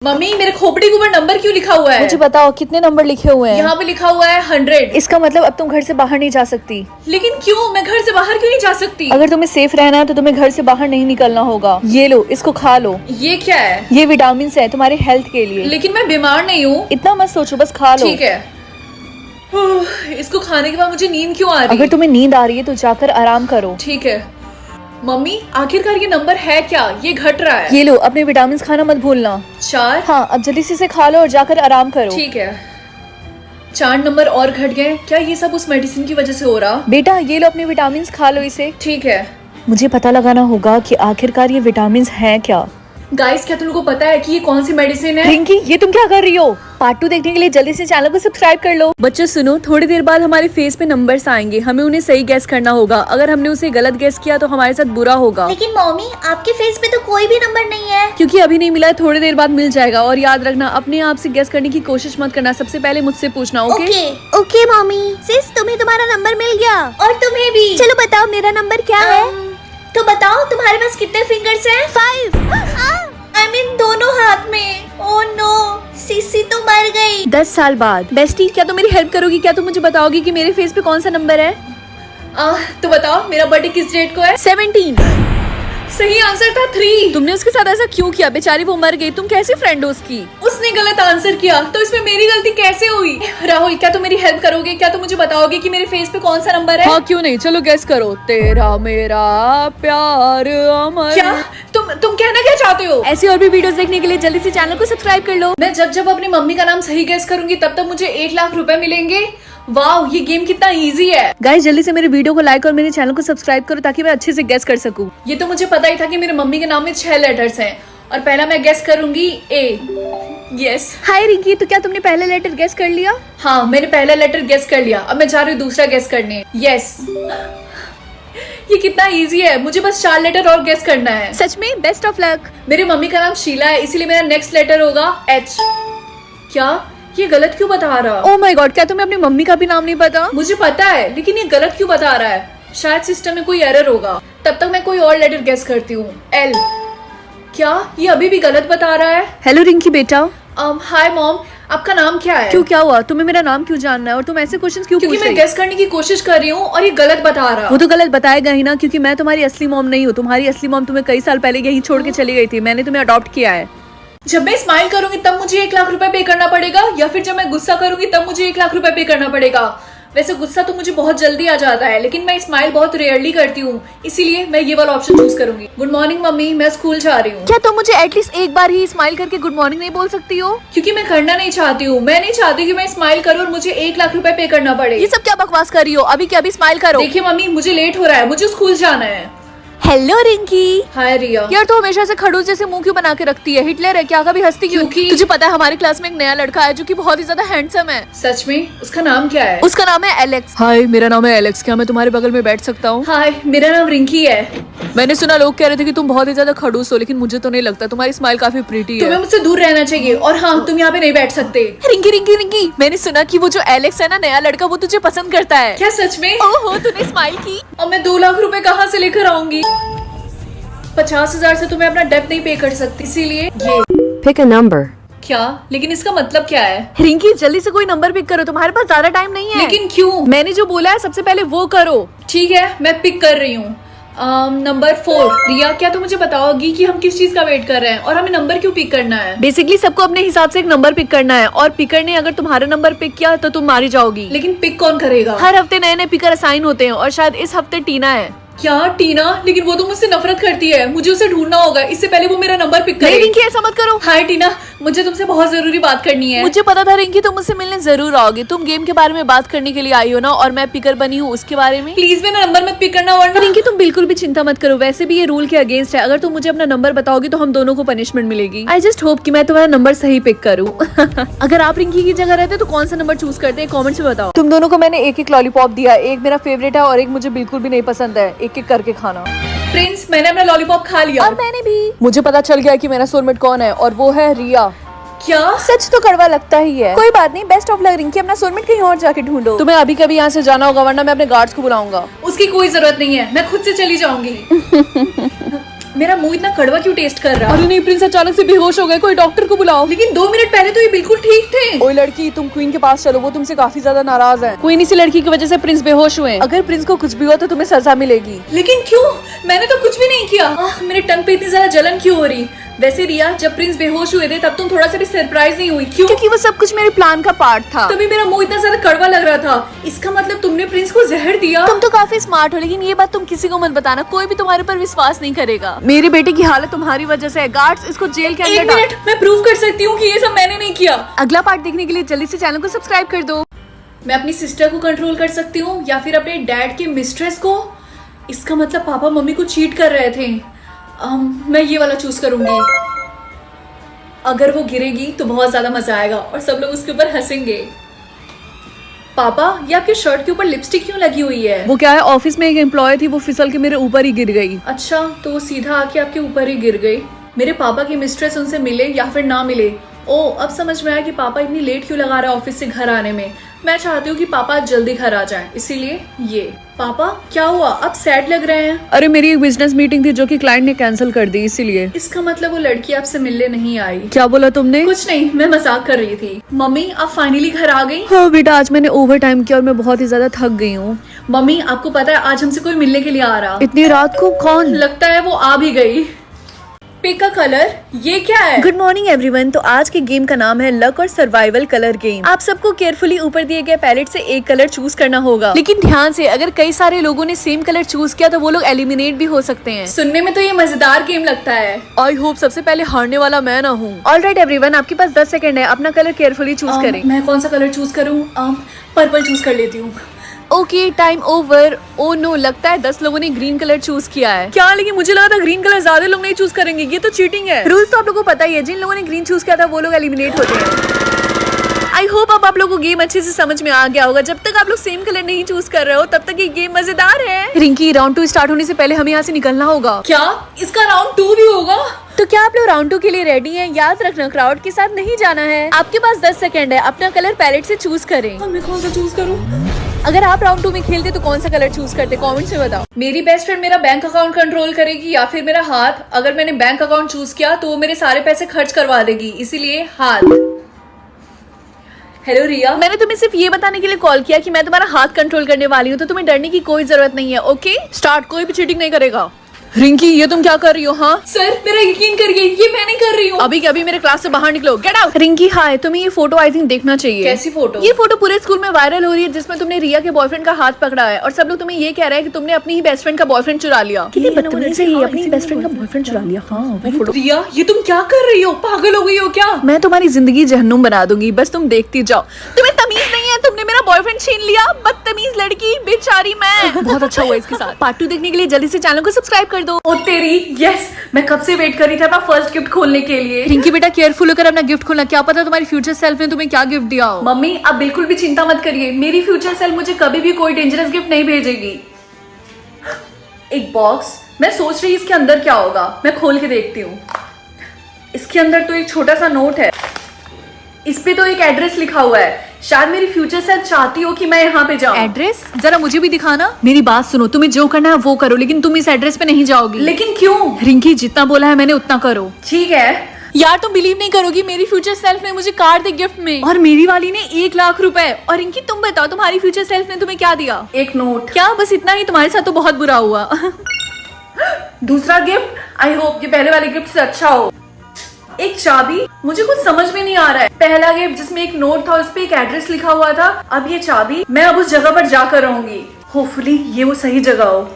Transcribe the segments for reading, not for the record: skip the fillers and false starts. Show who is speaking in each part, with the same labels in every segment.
Speaker 1: Mummy मेरे खोपड़ी के ऊपर नंबर क्यों लिखा हुआ है?
Speaker 2: मुझे बताओ कितने नंबर लिखे हुए हैं?
Speaker 1: यहाँ पे लिखा हुआ है 100।
Speaker 2: इसका मतलब अब तुम घर से बाहर नहीं जा सकती।
Speaker 1: लेकिन क्यों? मैं घर से बाहर क्यों नहीं जा सकती?
Speaker 2: अगर तुम्हें सेफ रहना है तो तुम्हें घर से बाहर नहीं निकलना होगा। ये लो, इसको खा लो।
Speaker 1: ये क्या है?
Speaker 2: ये विटामिन है तुम्हारे हेल्थ के लिए।
Speaker 1: लेकिन मैं बीमार नहीं हूँ।
Speaker 2: इतना मत सोचो, बस खा लो।
Speaker 1: ठीक है। इसको खाने के बाद मुझे नींद क्यों आ रही?
Speaker 2: अगर तुम्हें नींद आ रही है तो जाकर आराम करो।
Speaker 1: ठीक है। मम्मी आखिरकार ये नंबर है क्या? ये घट रहा है।
Speaker 2: ये लो, अपने विटामिन खाना मत भूलना।
Speaker 1: 4।
Speaker 2: हाँ, अब जल्दी से इसे खा लो और जाकर आराम करो।
Speaker 1: ठीक है। 4 नंबर और घट गए। क्या ये सब उस मेडिसिन की वजह से हो रहा?
Speaker 2: बेटा ये लो, अपने विटामिन खा लो इसे।
Speaker 1: ठीक है।
Speaker 2: मुझे पता लगाना होगा कि आखिरकार ये विटामिन हैं क्या।
Speaker 1: गाइस क्या तुमको पता है कि ये कौन सी मेडिसिन है?
Speaker 2: रिंकी ये तुम क्या कर रही हो? पार्ट 2 देखने के लिए जल्दी से चैनल को सब्सक्राइब कर लो। बच्चों सुनो, थोड़ी देर बाद हमारे फेस पे नंबर्स आएंगे, हमें उन्हें सही गैस करना होगा। अगर हमने उसे गलत गैस किया तो हमारे साथ बुरा होगा।
Speaker 3: लेकिन मम्मी आपके फेस पे तो कोई भी नंबर नहीं है।
Speaker 2: क्योंकि अभी नहीं मिला है, थोड़ी देर बाद मिल जाएगा। और याद रखना, अपने आप से गैस करने की कोशिश मत करना, सबसे पहले मुझसे पूछना। ओके?
Speaker 3: Okay mummy. सिस तुम्हें तुम्हारा नंबर मिल गया। और तुम्हें भी। चलो बताओ मेरा नंबर क्या है?
Speaker 1: तो बताओ तुम्हारे पास कितने फिंगर्स हैं?
Speaker 3: 5। आई मीन दोनों हाथ में। ओह नो, सिसी तो मर गई।
Speaker 2: 10 साल बाद। बेस्टी क्या तुम मेरी हेल्प करोगी? क्या तुम मुझे बताओगी कि मेरे फेस पे कौन सा नंबर है?
Speaker 1: तो बताओ मेरा बर्थडे किस डेट को है?
Speaker 2: 17।
Speaker 1: सही आंसर था 3।
Speaker 2: तुमने उसके साथ ऐसा क्यों किया? बेचारी वो मर गई, तुम कैसी फ्रेंड हो उसकी?
Speaker 1: उसने गलत आंसर किया तो इसमें मेरी गलती कैसे हुई? राहुल क्या तुम मेरी हेल्प करोगे? क्या तुम मुझे बताओगे कि मेरे फेस पे कौन सा नंबर है?
Speaker 2: हाँ क्यों नहीं, चलो गैस करो। तेरा मेरा प्यार अमर।
Speaker 1: क्या तुम कहना क्या चाहते हो?
Speaker 2: ऐसी और भी वीडियोस देखने के लिए जल्दी से चैनल को सब्सक्राइब कर लो।
Speaker 1: मैं जब अपनी मम्मी का नाम सही गैस करूंगी तब मुझे 1 लाख रुपए मिलेंगे। वाह ये गेम कितना इजी है।
Speaker 2: गाइस जल्दी से मेरे वीडियो को लाइक और मेरे चैनल को सब्सक्राइब करो ताकि मैं अच्छे से गैस कर सकूं।
Speaker 1: ये तो मुझे पता ही था कि मेरे मम्मी के नाम में 6 लेटर्स हैं और पहला मैं गैस करूंगी ए। यस।
Speaker 2: हाय रिंकी, तो क्या तुमने पहला लेटर गैस कर लिया?
Speaker 1: हाँ मैंने पहला लेटर गैस कर लिया। अब मैं जा रही हूँ दूसरा गैस करने। यस। ये कितना इजी है, मुझे बस 4 लेटर और गैस करना है।
Speaker 2: सच में? Best of luck.
Speaker 1: मेरे मम्मी का नाम शीला है, इसीलिए मेरा नेक्स्ट लेटर होगा एच। क्या ये गलत क्यों बता रहा?
Speaker 2: ओह माय गॉड, क्या तुम्हें अपनी मम्मी का भी नाम नहीं पता?
Speaker 1: मुझे पता है लेकिन ये गलत क्यों बता रहा है? शायद सिस्टम में कोई एरर होगा। तब तक मैं कोई और लेटर गैस करती हूँ। एल। क्या ये अभी भी गलत बता रहा है?
Speaker 2: हेलो रिंकी बेटा।
Speaker 1: हाय मॉम, आपका नाम क्या है?
Speaker 2: क्यों, क्या हुआ? तुम्हें मेरा नाम क्यों जानना है और तुम ऐसे क्वेश्चंस क्यों पूछ रही?
Speaker 1: क्योंकि मैं गैस करने की कोशिश कर रही हूँ और ये गलत बता रहा।
Speaker 2: वो तो गलत बताएगा ही ना, क्योंकि मैं तुम्हारी असली मॉम नहीं हूँ। तुम्हारी असली मॉम तुम्हें कई साल पहले यही छोड़ के चली गई थी। मैंने तुम्हें अडॉप्ट किया है।
Speaker 1: जब मैं स्माइल करूंगी तब मुझे 1 लाख रुपए पे करना पड़ेगा या फिर जब मैं गुस्सा करूंगी तब मुझे 1 लाख रुपए पे करना पड़ेगा? वैसे गुस्सा तो मुझे बहुत जल्दी आ जाता है लेकिन मैं स्माइल बहुत रेयरली करती हूँ, इसीलिए मैं ये वाला ऑप्शन चूज करूंगी। गुड मॉर्निंग मम्मी, मैं स्कूल जा रही हूँ।
Speaker 2: क्या तुम मुझे एटलीस्ट एक बार ही स्माइल करके गुड मॉर्निंग नहीं बोल सकती हो?
Speaker 1: क्योंकि मैं करना नहीं चाहती हूँ। मैं नहीं चाहती कि मैं स्माइल करूँ और मुझे 1 लाख रुपए पे करना पड़े।
Speaker 2: ये सब क्या बकवास कर रही हो? अभी क्या अभी स्माइल करो।
Speaker 1: देखिए मम्मी मुझे लेट हो रहा है, मुझे स्कूल जाना है।
Speaker 2: हेलो रिंकी।
Speaker 1: हाय रिया।
Speaker 2: यार तू हमेशा से खड़ूस जैसे मुंह क्यों बना के रखती है? हिटलर है क्या? कभी हंसती क्यों?
Speaker 1: क्योंकि
Speaker 2: तुझे पता है हमारे क्लास में एक नया लड़का है जो कि बहुत ही ज्यादा हैंडसम है।
Speaker 1: सच में? उसका नाम क्या है?
Speaker 2: उसका नाम है एलेक्स। हाय मेरा नाम है एलेक्स, क्या मैं तुम्हारे बगल में बैठ सकता हूँ?
Speaker 1: हाय मेरा नाम रिंकी है।
Speaker 2: मैंने सुना लोग कह रहे थे कि तुम बहुत ही ज्यादा खड़ूस हो, लेकिन मुझे तो नहीं लगता। तुम्हारी स्माइल काफी प्रीटी है।
Speaker 1: तुम्हें मुझसे दूर रहना चाहिए और हाँ तुम यहाँ पे नहीं बैठ सकते।
Speaker 2: रिंकी रिंकी रिंकी, मैंने सुना कि वो जो एलेक्स है ना, नया लड़का, वो तुझे पसंद करता है।
Speaker 1: क्या सच में?
Speaker 2: ओहो तूने स्माइल की।
Speaker 1: और मैं 2 लाख रुपए कहाँ से लेकर आऊंगी? 50,000 से तो मैं अपना डेब्ट नहीं पे कर सकती, इसीलिए ये।
Speaker 4: Pick a number.
Speaker 1: क्या? लेकिन इसका मतलब क्या है?
Speaker 2: रिंकी जल्दी से कोई नंबर पिक करो, तुम्हारे पास ज्यादा टाइम नहीं है।
Speaker 1: लेकिन क्यों?
Speaker 2: मैंने जो बोला है सबसे पहले वो करो।
Speaker 1: ठीक है मैं पिक कर रही हूँ। नंबर 4। रिया क्या तुम मुझे बताओगी कि हम किस चीज का वेट कर रहे हैं और हमें नंबर क्यों पिक करना है?
Speaker 2: बेसिकली सबको अपने हिसाब से एक नंबर पिक करना है और पिकर ने अगर तुम्हारा नंबर पिक किया तो तुम मारी जाओगी।
Speaker 1: लेकिन पिक कौन करेगा?
Speaker 2: हर हफ्ते नए नए पिकर असाइन होते हैं और शायद इस हफ्ते टीना है।
Speaker 1: क्या टीना? लेकिन वो तो मुझसे नफरत करती है, मुझे उसे ढूंढना होगा, इससे पहले वो मेरा नंबर पिक करे।
Speaker 2: नहीं रिंकी ऐसा मत करो।
Speaker 1: हाय टीना, मुझे तुमसे बहुत जरूरी बात करनी है।
Speaker 2: मुझे पता था रिंकी तुम मुझसे मिलने जरूर आओगी। तुम गेम के बारे में बात करने के लिए आई हो ना, और मैं पिकर बनी हूँ उसके बारे में।
Speaker 1: प्लीज मेरा नंबर मत पिक करना वरना।
Speaker 2: रिंकी तुम बिल्कुल भी चिंता मत करो, वैसे भी ये रूल के अगेंस्ट है। अगर तुम मुझे अपना नंबर बताओगी तो हम दोनों को पनिशमेंट मिलेगी। आई जस्ट होप कि मैं तुम्हारा नंबर सही पिक करूँ। अगर आप रिंकी की जगह रहते तो कौन सा नंबर चूज करते हैं? कमेंट में बताओ। तुम दोनों को मैंने एक एक लॉलीपॉप दिया, एक मेरा फेवरेट है और एक मुझे बिल्कुल भी नहीं पसंद है। एक एक करके खाना।
Speaker 1: प्रिंस मैंने अपना लॉलीपॉप खा लिया।
Speaker 2: और मैंने भी। मुझे पता चल गया कि मेरा सोलमेट कौन है और वो है रिया।
Speaker 1: क्या?
Speaker 2: सच तो कड़वा लगता ही है। कोई बात नहीं, बेस्ट ऑफ लक रिंकी, अपना सोलमेट कहीं और जाके ढूंढो। तुम्हें अभी कभी यहाँ से जाना होगा वरना मैं अपने गार्ड्स को बुलाऊंगा।
Speaker 1: उसकी कोई जरूरत नहीं है, मैं खुद से चली जाऊंगी। मेरा मुंह इतना कड़वा क्यों टेस्ट कर रहा है?
Speaker 2: अरे नहीं प्रिंस अचानक से बेहोश हो गए, कोई डॉक्टर को बुलाओ।
Speaker 1: लेकिन 2 मिनट पहले तो ये बिल्कुल ठीक थे।
Speaker 2: ओए लड़की, तुम क्वीन के पास चलो, वो तुमसे काफी ज्यादा नाराज है। क्वीन इसी लड़की की वजह से प्रिंस बेहोश हुए। अगर प्रिंस को कुछ भी हुआ तो तुम्हें सजा मिलेगी।
Speaker 1: लेकिन क्यों? मैंने तो कुछ भी नहीं किया। मेरे टंग पे इतनी ज्यादा जलन क्यों हो रही? वैसे रिया, जब प्रिंस बेहोश हुए थे तब तुम थोड़ा सा भी सरप्राइज नहीं हुई? क्यों?
Speaker 2: क्योंकि वो सब कुछ मेरे प्लान का पार्ट था।
Speaker 1: तभी मेरा मुंह इतना ज्यादा कड़वा लग रहा था। इसका मतलब तुमने प्रिंस को जहर दिया?
Speaker 2: तुम तो काफी स्मार्ट हो, लेकिन ये बात तुम किसी को मत बताना, कोई भी तुम्हारे पर विश्वास नहीं करेगा। मेरे बेटे की हालत तुम्हारी वजह से है। गार्ड्स इसको जेल के
Speaker 1: एक
Speaker 2: अंदर
Speaker 1: मिनट, मैं प्रूव कर सकती हूँ कि ये सब मैंने नहीं किया।
Speaker 2: अगला पार्ट देखने के लिए जल्दी से चैनल को सब्सक्राइब कर दो।
Speaker 1: मैं अपनी सिस्टर को कंट्रोल कर सकती हूँ या फिर अपने डैड के मिस्ट्रेस को? इसका मतलब पापा मम्मी को चीट कर रहे थे। मैं ये वाला चूज करूंगी। अगर वो गिरेगी तो बहुत ज्यादा मजा आएगा और सब लोग उसके ऊपर हंसेंगे। पापा, ये आपके शर्ट के ऊपर लिपस्टिक क्यों लगी हुई है?
Speaker 2: वो क्या है, ऑफिस में एक एम्प्लॉय थी, वो फिसल के मेरे ऊपर ही गिर गई।
Speaker 1: अच्छा, तो वो सीधा आके आपके ऊपर ही गिर गई। मेरे पापा की मिस्ट्रेस उनसे मिले या फिर ना मिले। ओ, अब समझ में आया कि पापा इतनी लेट क्यों लगा रहा है ऑफिस से घर आने में। मैं चाहती हूँ कि पापा जल्दी घर आ जाएं, इसीलिए ये। पापा क्या हुआ, अब सैड लग रहे हैं?
Speaker 2: अरे मेरी एक बिजनेस मीटिंग थी जो कि क्लाइंट ने कैंसिल कर दी, इसीलिए।
Speaker 1: इसका मतलब वो लड़की आपसे मिलने नहीं आई?
Speaker 2: क्या बोला तुमने?
Speaker 1: कुछ नहीं, मैं मजाक कर रही थी। मम्मी, आप फाइनली घर आ गई?
Speaker 2: हाँ बेटा, आज मैंने ओवर टाइम किया और मैं बहुत ही ज्यादा थक गई हूँ।
Speaker 1: मम्मी, आपको पता है आज हमसे कोई मिलने के लिए आ रहा?
Speaker 2: इतनी रात को? कौन?
Speaker 1: लगता है वो आ भी गई। पिक का कलर, ये क्या है?
Speaker 2: Good morning everyone. तो आज के गेम का नाम है लक और सर्वाइवल कलर गेम। आप सबको केयरफुली ऊपर दिए गए पैलेट से एक कलर चूज करना होगा, लेकिन ध्यान से, अगर कई सारे लोगों ने सेम कलर चूज किया तो वो लोग एलिमिनेट भी हो सकते हैं।
Speaker 1: सुनने में तो ये मजेदार गेम लगता है।
Speaker 2: आई होप सबसे पहले हारने वाला मैं ना हूँ। ऑलराइट एवरीवन, आपके पास 10 सेकंड है, अपना कलर केयरफुली चूज करें।
Speaker 1: मैं कौन सा कलर चूज करूँ? पर्पल चूज कर लेती हूँ।
Speaker 2: Okay, time over. Oh no, लगता है 10 लोगों ने ग्रीन कलर चूज किया है। क्या? लेकिन मुझे लगा था ग्रीन कलर ज्यादा लोग नहीं चूज करेंगे, ये तो चीटिंग है। रूल्स तो आप लोगों को पता ही है, जिन लोगों ने ग्रीन चूज किया था वो लोग एलिमिनेट होते हैं। आई होप अब आप लोगों को गेम अच्छे से समझ में आ गया होगा। जब तक आप लोग सेम कलर नहीं चूज कर रहे हो तब तक ये गेम मजेदार है। रिंकी, राउंड 2 स्टार्ट होने से पहले हमें यहाँ से निकलना होगा।
Speaker 1: क्या इसका राउंड 2 भी होगा?
Speaker 2: तो क्या आप लोग राउंड 2 के लिए रेडी हैं? याद रखना, क्राउड के साथ नहीं जाना है। आपके पास 10 सेकंड है, अपना कलर पैलेट से चूज करें।
Speaker 1: मैं कौन सा चूज करूँ?
Speaker 2: अगर आप राउंड 2 में खेलते तो कौन सा कलर चूज करते, कमेंट्स में बताओ।
Speaker 1: मेरी बेस्ट फ्रेंड मेरा बैंक अकाउंट कंट्रोल करेगी या फिर मेरा हाथ? अगर मैंने बैंक अकाउंट चूज किया तो वो मेरे सारे पैसे खर्च करवा देगी, इसीलिए हाथ। हेलो रिया,
Speaker 2: मैंने तुम्हें सिर्फ ये बताने के लिए कॉल किया कि मैं तुम्हारा हाथ कंट्रोल करने वाली हूँ, तो तुम्हें डरने की कोई जरूरत नहीं है। Okay start. कोई भी चीटिंग नहीं करेगा। रिंकी, ये तुम क्या कर रही हो? हाँ
Speaker 1: सर, मेरा यकीन करिए, ये मैं नहीं कर रही हूँ।
Speaker 2: अभी के अभी मेरे क्लास से बाहर निकलो, गेट आउट। रिंकी हाय, तुम्हें ये फोटो आई थिंक देखना चाहिए।
Speaker 1: कैसी फोटो?
Speaker 2: ये फोटो पूरे स्कूल में वायरल हो रही है, जिसमें तुमने रिया के बॉयफ्रेंड का हाथ पकड़ा है और सब लोग तुम्हें ये कह रहे हैं कि तुमने अपनी ही बेस्ट फ्रेंड का बॉयफ्रेंड चुरा लिया। कितनी बदतमीज है ये, अपनी बेस्ट फ्रेंड का बॉयफ्रेंड चुरा लिया। हाँ वो फोटो।
Speaker 1: रिया, ये तुम क्या कर रही हो? पागल हो गई हो क्या?
Speaker 2: मैं तुम्हारी जिंदगी जहन्नुम बना दूंगी, बस तुम देखती जाओ। तुम्हें तमीज नहीं है, तुमने मेरा बॉयफ्रेंड छीन लिया, बदतमीज लड़की, बेचारी मैं। बहुत अच्छा हुआ इसके साथ। पार्ट 2 देखने के लिए जल्दी से चैनल को सब्सक्राइब कर दो।
Speaker 1: ओ तेरी, यस, मैं कब से वेट कर रही था अपना फर्स्ट गिफ्ट खोलने के लिए।
Speaker 2: रिंकी बेटा, केयरफुल होकर अपना गिफ्ट खोलना, क्या पता तुम्हारी फ्यूचर सेल्फ ने तुम्हें क्या गिफ्ट दिया हो।
Speaker 1: मम्मी, आप बिल्कुल भी चिंता मत करिए, मेरी फ्यूचर सेल्फ मुझे कभी भी कोई डेंजरस गिफ्ट नहीं भेजेगी। एक बॉक्स, मैं सोच रही इसके अंदर क्या होगा, मैं खोल के देखती हूँ। इसके अंदर तो एक छोटा सा नोट है, इस पे तो एक एड्रेस लिखा हुआ है। शायद मेरी फ्यूचर सेल्फ चाहती हो कि मैं यहाँ पे जाऊँ।
Speaker 2: एड्रेस जरा मुझे भी दिखाना। मेरी बात सुनो, तुम्हें जो करना है वो करो, लेकिन तुम इस एड्रेस पे नहीं जाओगी।
Speaker 1: लेकिन क्यों?
Speaker 2: रिंकी, जितना बोला है मैंने उतना करो।
Speaker 1: ठीक है।
Speaker 2: यार तुम बिलीव नहीं करोगी, मेरी फ्यूचर सेल्फ ने मुझे कार दी गिफ्ट में, और मेरी वाली ने 1 लाख रुपए। और रिंकी तुम बताओ, तुम्हारी फ्यूचर सेल्फ ने तुम्हें क्या दिया?
Speaker 1: एक नोट।
Speaker 2: क्या बस इतना ही? तुम्हारे साथ तो बहुत बुरा हुआ।
Speaker 1: दूसरा गिफ्ट, आई होप ये पहले वाले गिफ्ट से अच्छा हो। एक चाबी, मुझे कुछ समझ में नहीं आ रहा है। पहला गिफ्ट जिसमें एक नोट था, उस पे एक एड्रेस लिखा हुआ था। अब ये चाबी, मैं अब उस जगह पर जाकर रहूंगी। होपफुली ये वो सही जगह हो।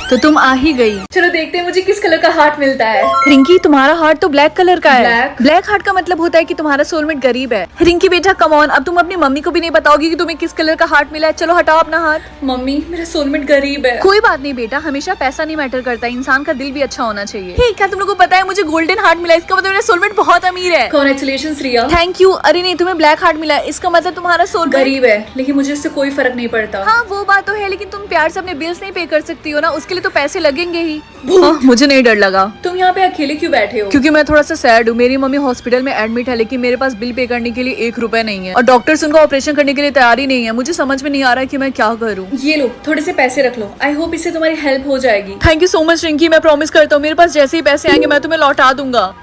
Speaker 2: तो तुम आ ही गई।
Speaker 1: चलो देखते हैं मुझे किस कलर का हार्ट मिलता है।
Speaker 2: रिंकी, तुम्हारा हार्ट तो ब्लैक कलर का है।
Speaker 1: ब्लैक?
Speaker 2: ब्लैक हार्ट का मतलब होता है कि तुम्हारा सोलमेट गरीब है। रिंकी बेटा कम ऑन, अब तुम अपनी मम्मी को भी नहीं बताओगी कि तुम्हें किस कलर का हार्ट मिला है। चलो हटाओ अपना हाथ।
Speaker 1: मम्मी, मेरा सोलमेट गरीब है।
Speaker 2: कोई बात नहीं बेटा, हमेशा पैसा नहीं मैटर करता, इंसान का दिल भी अच्छा होना चाहिए। ठीक, क्या तुम लोगों को पता है मुझे गोल्डन हार्ट मिला, इसका मतलब मेरा सोलमेट बहुत अमीर है।
Speaker 1: कांग्रेचुलेशंस रिया।
Speaker 2: Thank you. अरे नहीं, तुम्हें ब्लैक हार्ट मिला है, इसका मतलब तुम्हारा सोलमेट
Speaker 1: गरीब है, लेकिन मुझे उससे कोई फर्क नहीं पड़ता।
Speaker 2: हाँ वो बात तो है, लेकिन तुम प्यार से अपने बिल्स नहीं पे कर सकती हो ना, उसके लिए तो पैसे लगेंगे ही। हाँ, मुझे नहीं डर लगा।
Speaker 1: तुम यहाँ पे अकेले क्यों बैठे हो?
Speaker 2: क्योंकि मैं थोड़ा सा सैड हूँ। मेरी मम्मी हॉस्पिटल में एडमिट है, लेकिन मेरे पास बिल पे करने के लिए 1 रुपए नहीं है और डॉक्टर्स उनका ऑपरेशन करने के लिए तैयार ही नहीं है। मुझे समझ में नहीं आ रहा है कि मैं क्या करूँ।
Speaker 1: ये लो, थोड़े से पैसे रख लो। आई होप इससे तुम्हारी हेल्प हो जाएगी।
Speaker 2: Thank you so much Rinki, मैं प्रॉमिस करता हूँ मेरे पास जैसे ही पैसे आएंगे मैं तुम्हें लौटा दूंगा।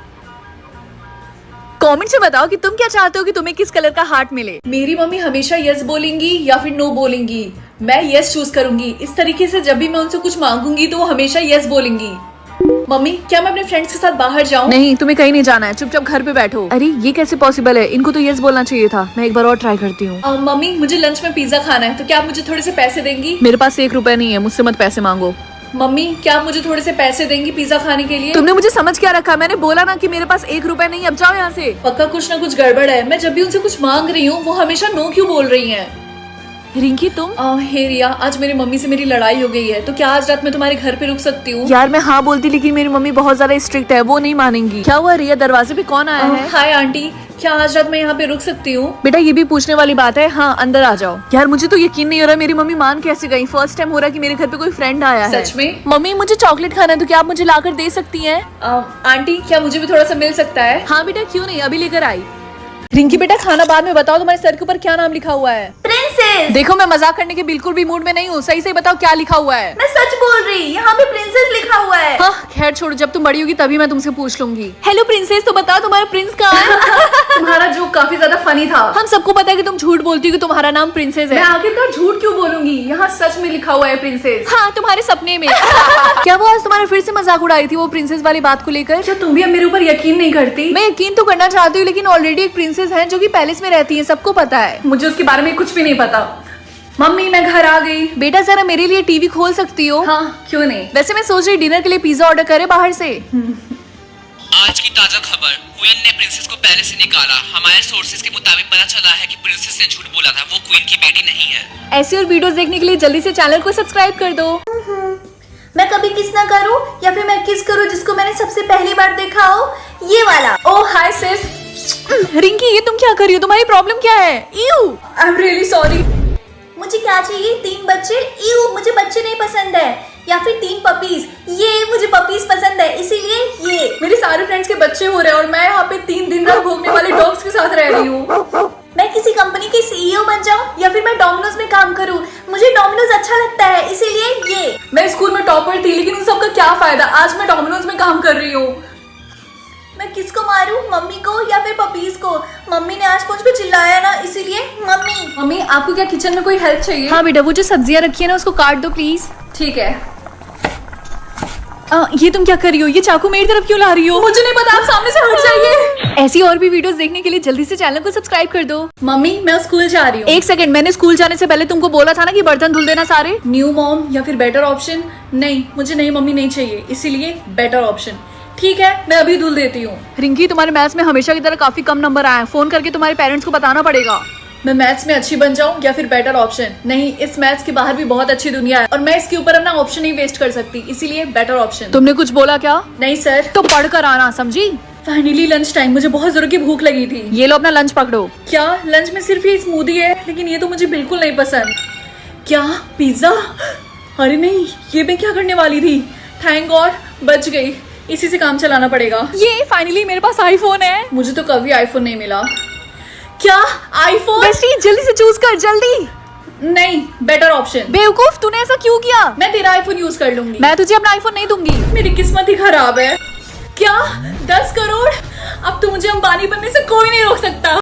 Speaker 2: कमेंट से बताओ कि तुम क्या चाहते हो कि तुम्हें किस कलर का हार्ट मिले।
Speaker 1: मेरी मम्मी हमेशा यस बोलेंगी या फिर नो बोलेंगी। मैं यस चूज करूंगी। इस तरीके से जब भी मैं उनसे कुछ मांगूंगी तो वो हमेशा यस बोलेंगी। मम्मी, क्या मैं अपने फ्रेंड्स के साथ बाहर जाऊं?
Speaker 2: नहीं, तुम्हें कहीं नहीं जाना है, चुपचाप घर पे बैठो। अरे ये कैसे पॉसिबल है? इनको तो यस बोलना चाहिए था। मैं एक बार और ट्राई करती हूँ।
Speaker 1: मम्मी, मुझे लंच में पिज्जा खाना है, तो क्या आप मुझे थोड़े से पैसे देंगी?
Speaker 2: मेरे पास 1 रुपए नहीं है, मुझसे मत पैसे मांगो।
Speaker 1: मम्मी, क्या आप मुझे थोड़े से पैसे देंगी पिज्जा खाने के लिए?
Speaker 2: तुमने मुझे समझ क्या रखा? मैंने बोला ना कि मेरे पास 1 रुपए नहीं, अब जाओ यहाँ से।
Speaker 1: पक्का कुछ ना कुछ गड़बड़ है। मैं जब भी उनसे कुछ मांग रही हूँ वो हमेशा नो क्यों बोल रही हैं?
Speaker 2: रिंकी तुम?
Speaker 1: हे रिया, आज मेरी मम्मी से मेरी लड़ाई हो गई है, तो क्या आज रात में तुम्हारे घर पे रुक सकती हूँ?
Speaker 2: यार मैं हाँ बोलती, लेकिन मेरी मम्मी बहुत ज्यादा स्ट्रिक्ट है, वो नहीं मानेंगी। क्या हुआ रिया, दरवाजे पे कौन आया है?
Speaker 1: हाय आंटी, क्या आज रात मैं यहाँ पे रुक सकती हूँ?
Speaker 2: बेटा ये भी पूछने वाली बात है। हाँ अंदर आ जाओ। यार मुझे तो यकीन नहीं हो रहा मेरी मम्मी मान कैसे गई। फर्स्ट टाइम हो रहा है कि मेरे घर पे कोई फ्रेंड आया है।
Speaker 1: सच में?
Speaker 2: मम्मी मुझे चॉकलेट खाना है, तो क्या आप मुझे लाकर दे सकती हैं?
Speaker 1: आंटी, क्या मुझे भी थोड़ा सा मिल सकता है?
Speaker 2: हाँ बेटा क्यों नहीं, अभी लेकर आई। रिंकी बेटा खाना बाद में बताओ, तुम्हारे सर के ऊपर क्या नाम लिखा हुआ है?
Speaker 3: प्रिंसेस।
Speaker 2: देखो मैं मजाक करने के बिल्कुल भी मूड में नहीं हूँ, सही से बताओ क्या लिखा हुआ है?
Speaker 3: मैं सच बोल रही, यहाँ पे प्रिंसेस लिखा हुआ है।
Speaker 2: हाँ खैर छोड़ो, जब तुम बड़ी होगी तभी मैं तुमसे पूछ लूंगी। हेलो प्रिंसेस, तो बताओ तुम्हारा प्रिंस कहाँ है?
Speaker 1: तुम्हारा जोक काफी ज्यादा फनी था।
Speaker 2: हम सबको पता है कि तुम झूठ बोलती हो कि तुम्हारा नाम प्रिंसेस
Speaker 1: मैं
Speaker 2: है।
Speaker 1: आखिरकार झूठ क्यों बोलूंगी? यहाँ सच में लिखा हुआ है प्रिंसेस।
Speaker 2: हाँ तुम्हारे सपने में। क्या वो आज तुम्हारे फिर से मजाक उड़ा रही थी वो प्रिंसेस वाली बात को लेकर?
Speaker 1: क्या तुम भी अब मेरे ऊपर यकीन नहीं करती?
Speaker 2: मैं यकीन तो करना चाहती हूँ, लेकिन ऑलरेडी एक प्रिंसेस है जो कि पैलेस में रहती है, सबको पता है।
Speaker 1: मुझे उसके बारे में कुछ भी नहीं पता। मम्मी, मैं घर आ गई।
Speaker 2: बेटा जरा मेरे लिए टीवी खोल सकती हो?
Speaker 1: हाँ, क्यों नहीं।
Speaker 2: वैसे मैं सोच रही डिनर के लिए पिज्जा ऑर्डर करे बाहर से।
Speaker 4: आज की ताजा खबर, क्वीन ने प्रिंसेस को पैलेस से निकाला। हमारे सोर्सेज के मुताबिक पता चला है कि प्रिंसेस ने झूठ बोला था, वो क्वीन की बेटी नहीं है।
Speaker 2: ऐसी और वीडियोस देखने के लिए जल्दी से चैनल को सब्सक्राइब कर दो।
Speaker 3: मैं कभी किस ना करूँ या फिर मैं किस करूँ जिसको मैंने सबसे पहली बार देखा हो? ये वाला।
Speaker 1: ओह हाय सिस।
Speaker 2: रिंकी ये तुम क्या कर रही हो? तुम्हारी प्रॉब्लम क्या है? You
Speaker 1: I am really sorry.
Speaker 3: मुझे क्या चाहिए? 3 बच्चे? इव, मुझे बच्चे नहीं पसंद है। या फिर 3 पपीज? ये मुझे पपीज पसंद है, इसीलिए ये।
Speaker 1: मेरे सारे फ्रेंड्स के बच्चे हो रहे हैं और मैं यहाँ पे 3 दिन रात भोगने वाले डॉग्स के साथ रह रही हूँ।
Speaker 3: मैं किसी कंपनी की सीईओ बन जाऊं या फिर मैं डोमिनोज में काम करूं? मुझे डोमिनोज अच्छा लगता है, इसीलिए ये।
Speaker 1: मैं स्कूल में टॉपर थी, लेकिन उन सब का क्या फायदा? आज मैं डोमिनोज में काम कर रही हूँ।
Speaker 3: मैं किसको मारूं, मम्मी को या फिर पपीज को? मम्मी ने आज मुझ पे चिल्लाया ना, इसीलिए मम्मी।
Speaker 1: मम्मी, आपको क्या किचन में कोई हेल्प चाहिए?
Speaker 2: हाँ बेटा वो जो सब्जियां रखी है ना उसको काट दो प्लीज।
Speaker 1: ठीक है।
Speaker 2: ये तुम क्या कर रही हो? ये चाकू मेरी तरफ क्यों ला रही हो?
Speaker 1: मुझे नहीं पता, आप सामने से हट जाइए।
Speaker 2: ऐसी और भी वीडियोस देखने के लिए जल्दी से चैनल को सब्सक्राइब कर दो।
Speaker 1: मम्मी, मैं स्कूल जा रही हूँ।
Speaker 2: एक सेकंड, मैंने स्कूल जाने से पहले तुमको बोला था ना कि बर्तन धुल देना सारे।
Speaker 1: न्यू मॉम या फिर बेटर ऑप्शन? नहीं, मुझे नहीं मम्मी नहीं चाहिए, इसीलिए बेटर ऑप्शन। ठीक है, मैं अभी धुल देती हूँ।
Speaker 2: रिंकी तुम्हारे मैथ्स में हमेशा की तरह काफी कम नंबर आए हैं, फोन करके तुम्हारे पेरेंट्स को बताना पड़ेगा।
Speaker 1: मैं मैथ्स में अच्छी बन जाऊं या फिर बेटर ऑप्शन? नहीं, इस मैथ्स के बाहर भी बहुत अच्छी दुनिया है और मैं इसके ऊपर अपना ऑप्शन नहीं वेस्ट कर सकती, इसीलिए बेटर ऑप्शन।
Speaker 2: तुमने कुछ बोला क्या?
Speaker 1: नहीं सर।
Speaker 2: तो पढ़ कर आना, समझी?
Speaker 1: फाइनली लंच टाइम, मुझे बहुत जोर की भूख लगी थी।
Speaker 2: ये लो अपना लंच पकड़ो।
Speaker 1: क्या लंच में सिर्फ ये स्मूदी है? लेकिन ये तो मुझे बिल्कुल नहीं पसंद। क्या पिज्जा? अरे नहीं, ये मैं क्या करने वाली थी। थैंक गॉड बच गई, इसी से काम चलाना पड़ेगा।
Speaker 2: ये फाइनली मेरे पास आईफोन है।
Speaker 1: मुझे तो कभी आईफोन नहीं मिला। क्या आईफोन?
Speaker 2: बेस्टी जल्दी से चूज कर, जल्दी।
Speaker 1: नहीं, बेटर ऑप्शन।
Speaker 2: बेवकूफ, तूने ऐसा क्यों किया?
Speaker 1: मैं तेरा आईफोन यूज कर लूंगी।
Speaker 2: मैं तुझे अपना आईफोन नहीं दूंगी।
Speaker 1: मेरी किस्मत ही खराब है। क्या 10 करोड़? अब तो मुझे अंबानी बनने से कोई नहीं रोक सकता।